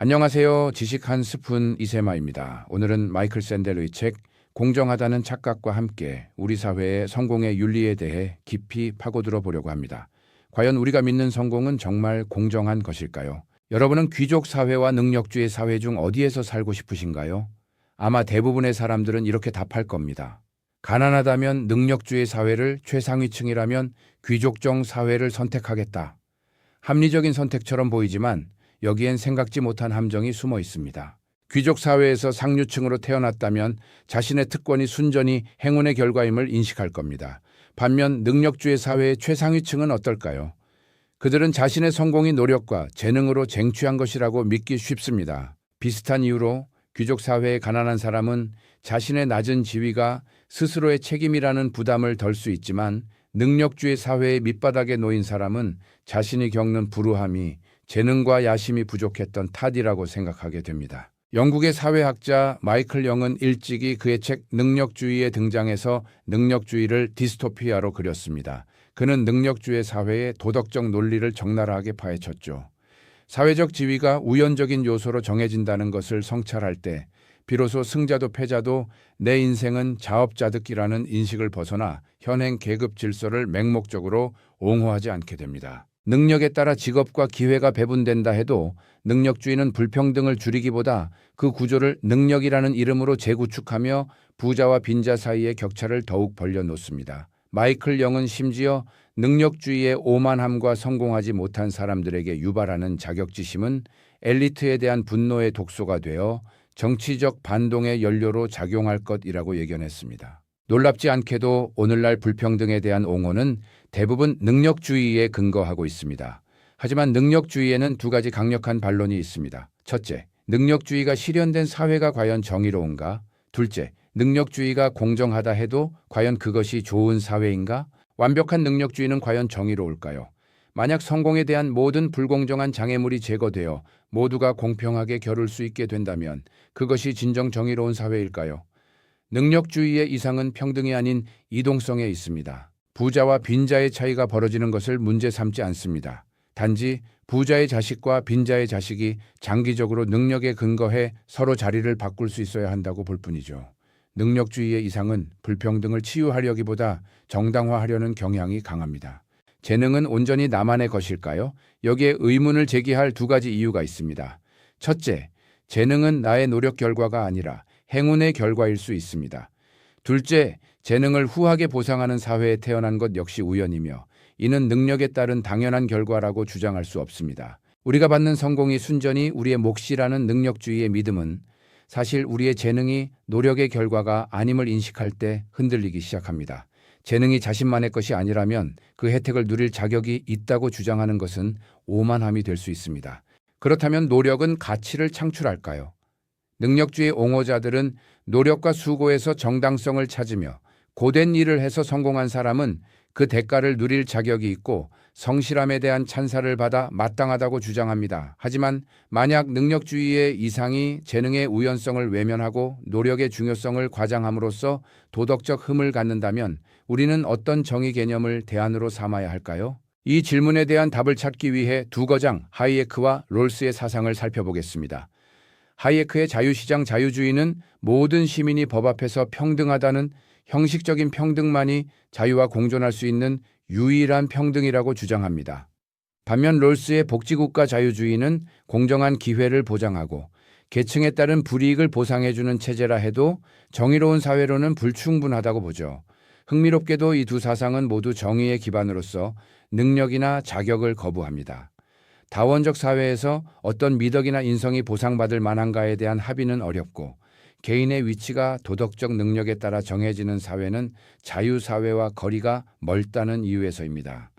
안녕하세요. 지식 한 스푼 이세마입니다. 오늘은 마이클 샌델의 책 공정하다는 착각과 함께 우리 사회의 성공의 윤리에 대해 깊이 파고들어 보려고 합니다. 과연 우리가 믿는 성공은 정말 공정한 것일까요? 여러분은 귀족 사회와 능력주의 사회 중 어디에서 살고 싶으신가요? 아마 대부분의 사람들은 이렇게 답할 겁니다. 가난하다면 능력주의 사회를, 최상위층이라면 귀족적 사회를 선택하겠다. 합리적인 선택처럼 보이지만 여기엔 생각지 못한 함정이 숨어 있습니다. 귀족 사회에서 상류층으로 태어났다면 자신의 특권이 순전히 행운의 결과임을 인식할 겁니다. 반면 능력주의 사회의 최상위층은 어떨까요? 그들은 자신의 성공이 노력과 재능으로 쟁취한 것이라고 믿기 쉽습니다. 비슷한 이유로 귀족 사회의 가난한 사람은 자신의 낮은 지위가 스스로의 책임이라는 부담을 덜 수 있지만 능력주의 사회의 밑바닥에 놓인 사람은 자신이 겪는 불우함이 재능과 야심이 부족했던 탓이라고 생각하게 됩니다. 영국의 사회학자 마이클 영은 일찍이 그의 책 능력주의에 등장해서 능력주의를 디스토피아로 그렸습니다. 그는 능력주의 사회의 도덕적 논리를 적나라하게 파헤쳤죠. 사회적 지위가 우연적인 요소로 정해진다는 것을 성찰할 때 비로소 승자도 패자도 내 인생은 자업자득이라는 인식을 벗어나 현행 계급 질서를 맹목적으로 옹호하지 않게 됩니다. 능력에 따라 직업과 기회가 배분된다 해도 능력주의는 불평등을 줄이기보다 그 구조를 능력이라는 이름으로 재구축하며 부자와 빈자 사이의 격차를 더욱 벌려놓습니다. 마이클 영은 심지어 능력주의의 오만함과 성공하지 못한 사람들에게 유발하는 자격지심은 엘리트에 대한 분노의 독소가 되어 정치적 반동의 연료로 작용할 것이라고 예견했습니다. 놀랍지 않게도 오늘날 불평등에 대한 옹호는 대부분 능력주의에 근거하고 있습니다. 하지만 능력주의에는 두 가지 강력한 반론이 있습니다. 첫째, 능력주의가 실현된 사회가 과연 정의로운가? 둘째, 능력주의가 공정하다 해도 과연 그것이 좋은 사회인가? 완벽한 능력주의는 과연 정의로울까요? 만약 성공에 대한 모든 불공정한 장애물이 제거되어 모두가 공평하게 겨룰 수 있게 된다면 그것이 진정 정의로운 사회일까요? 능력주의의 이상은 평등이 아닌 이동성에 있습니다. 부자와 빈자의 차이가 벌어지는 것을 문제 삼지 않습니다. 단지 부자의 자식과 빈자의 자식이 장기적으로 능력에 근거해 서로 자리를 바꿀 수 있어야 한다고 볼 뿐이죠. 능력주의의 이상은 불평등을 치유하려기보다 정당화하려는 경향이 강합니다. 재능은 온전히 나만의 것일까요? 여기에 의문을 제기할 두 가지 이유가 있습니다. 첫째, 재능은 나의 노력 결과가 아니라 행운의 결과일 수 있습니다. 둘째, 재능을 후하게 보상하는 사회에 태어난 것 역시 우연이며 이는 능력에 따른 당연한 결과라고 주장할 수 없습니다. 우리가 받는 성공이 순전히 우리의 몫이라는 능력주의의 믿음은 사실 우리의 재능이 노력의 결과가 아님을 인식할 때 흔들리기 시작합니다. 재능이 자신만의 것이 아니라면 그 혜택을 누릴 자격이 있다고 주장하는 것은 오만함이 될 수 있습니다. 그렇다면 노력은 가치를 창출할까요? 능력주의 옹호자들은 노력과 수고에서 정당성을 찾으며 고된 일을 해서 성공한 사람은 그 대가를 누릴 자격이 있고 성실함에 대한 찬사를 받아 마땅하다고 주장합니다. 하지만 만약 능력주의의 이상이 재능의 우연성을 외면하고 노력의 중요성을 과장함으로써 도덕적 흠을 갖는다면 우리는 어떤 정의 개념을 대안으로 삼아야 할까요? 이 질문에 대한 답을 찾기 위해 두 거장 하이에크와 롤스의 사상을 살펴보겠습니다. 하이에크의 자유시장 자유주의는 모든 시민이 법 앞에서 평등하다는 형식적인 평등만이 자유와 공존할 수 있는 유일한 평등이라고 주장합니다. 반면 롤스의 복지국가 자유주의는 공정한 기회를 보장하고 계층에 따른 불이익을 보상해주는 체제라 해도 정의로운 사회로는 불충분하다고 보죠. 흥미롭게도 이 두 사상은 모두 정의의 기반으로서 능력이나 자격을 거부합니다. 다원적 사회에서 어떤 미덕이나 인성이 보상받을 만한가에 대한 합의는 어렵고 개인의 위치가 도덕적 능력에 따라 정해지는 사회는 자유사회와 거리가 멀다는 이유에서입니다.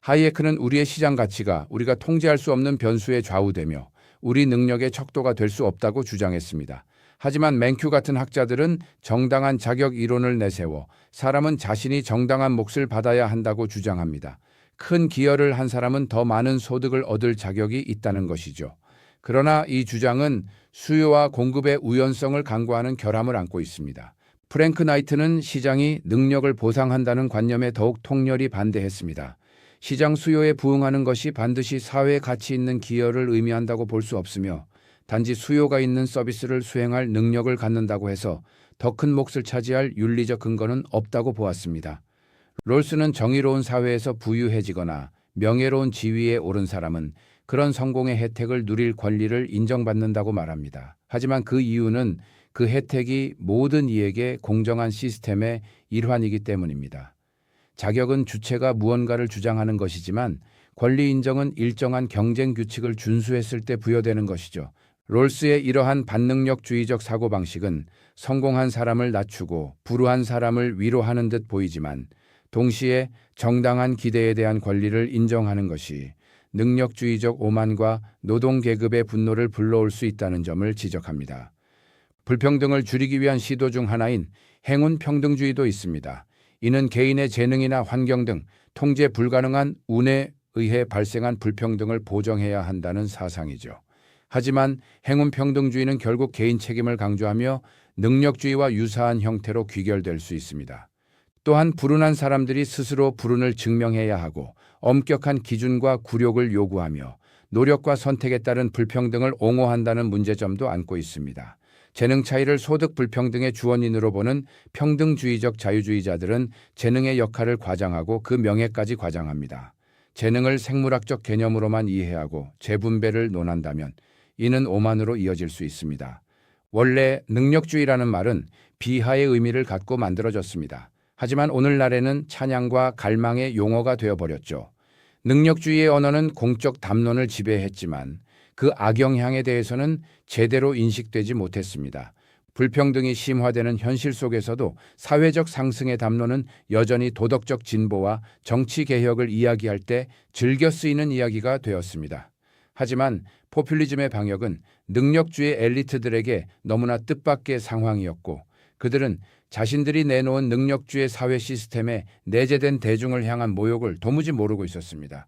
하이에크는 우리의 시장 가치가 우리가 통제할 수 없는 변수에 좌우되며 우리 능력의 척도가 될 수 없다고 주장했습니다. 하지만 맨큐 같은 학자들은 정당한 자격 이론을 내세워 사람은 자신이 정당한 몫을 받아야 한다고 주장합니다. 큰 기여를 한 사람은 더 많은 소득을 얻을 자격이 있다는 것이죠. 그러나 이 주장은 수요와 공급의 우연성을 강구하는 결함을 안고 있습니다. 프랭크 나이트는 시장이 능력을 보상한다는 관념에 더욱 통렬히 반대했습니다. 시장 수요에 부응하는 것이 반드시 사회에 가치 있는 기여를 의미한다고 볼 수 없으며 단지 수요가 있는 서비스를 수행할 능력을 갖는다고 해서 더 큰 몫을 차지할 윤리적 근거는 없다고 보았습니다. 롤스는 정의로운 사회에서 부유해지거나 명예로운 지위에 오른 사람은 그런 성공의 혜택을 누릴 권리를 인정받는다고 말합니다. 하지만 그 이유는 그 혜택이 모든 이에게 공정한 시스템의 일환이기 때문입니다. 자격은 주체가 무언가를 주장하는 것이지만 권리 인정은 일정한 경쟁 규칙을 준수했을 때 부여되는 것이죠. 롤스의 이러한 반능력주의적 사고방식은 성공한 사람을 낮추고 불우한 사람을 위로하는 듯 보이지만 동시에 정당한 기대에 대한 권리를 인정하는 것이 능력주의적 오만과 노동계급의 분노를 불러올 수 있다는 점을 지적합니다. 불평등을 줄이기 위한 시도 중 하나인 행운 평등주의도 있습니다. 이는 개인의 재능이나 환경 등 통제 불가능한 운에 의해 발생한 불평등을 보정해야 한다는 사상이죠. 하지만 행운 평등주의는 결국 개인 책임을 강조하며 능력주의와 유사한 형태로 귀결될 수 있습니다. 또한 불운한 사람들이 스스로 불운을 증명해야 하고 엄격한 기준과 굴욕을 요구하며 노력과 선택에 따른 불평등을 옹호한다는 문제점도 안고 있습니다. 재능 차이를 소득 불평등의 주원인으로 보는 평등주의적 자유주의자들은 재능의 역할을 과장하고 그 명예까지 과장합니다. 재능을 생물학적 개념으로만 이해하고 재분배를 논한다면 이는 오만으로 이어질 수 있습니다. 원래 능력주의라는 말은 비하의 의미를 갖고 만들어졌습니다. 하지만 오늘날에는 찬양과 갈망의 용어가 되어버렸죠. 능력주의의 언어는 공적 담론을 지배했지만 그 악영향에 대해서는 제대로 인식되지 못했습니다. 불평등이 심화되는 현실 속에서도 사회적 상승의 담론은 여전히 도덕적 진보와 정치 개혁을 이야기할 때 즐겨 쓰이는 이야기가 되었습니다. 하지만 포퓰리즘의 방역은 능력주의 엘리트들에게 너무나 뜻밖의 상황이었고 그들은 자신들이 내놓은 능력주의 사회 시스템에 내재된 대중을 향한 모욕을 도무지 모르고 있었습니다.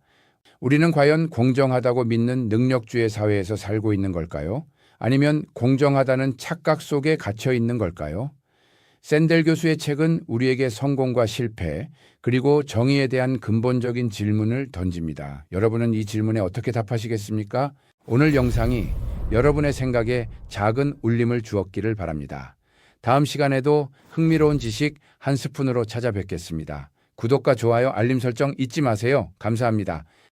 우리는 과연 공정하다고 믿는 능력주의 사회에서 살고 있는 걸까요? 아니면 공정하다는 착각 속에 갇혀 있는 걸까요? 샌델 교수의 책은 우리에게 성공과 실패, 그리고 정의에 대한 근본적인 질문을 던집니다. 여러분은 이 질문에 어떻게 답하시겠습니까? 오늘 영상이 여러분의 생각에 작은 울림을 주었기를 바랍니다. 다음 시간에도 흥미로운 지식 한 스푼으로 찾아뵙겠습니다. 구독과 좋아요, 알림 설정 잊지 마세요. 감사합니다.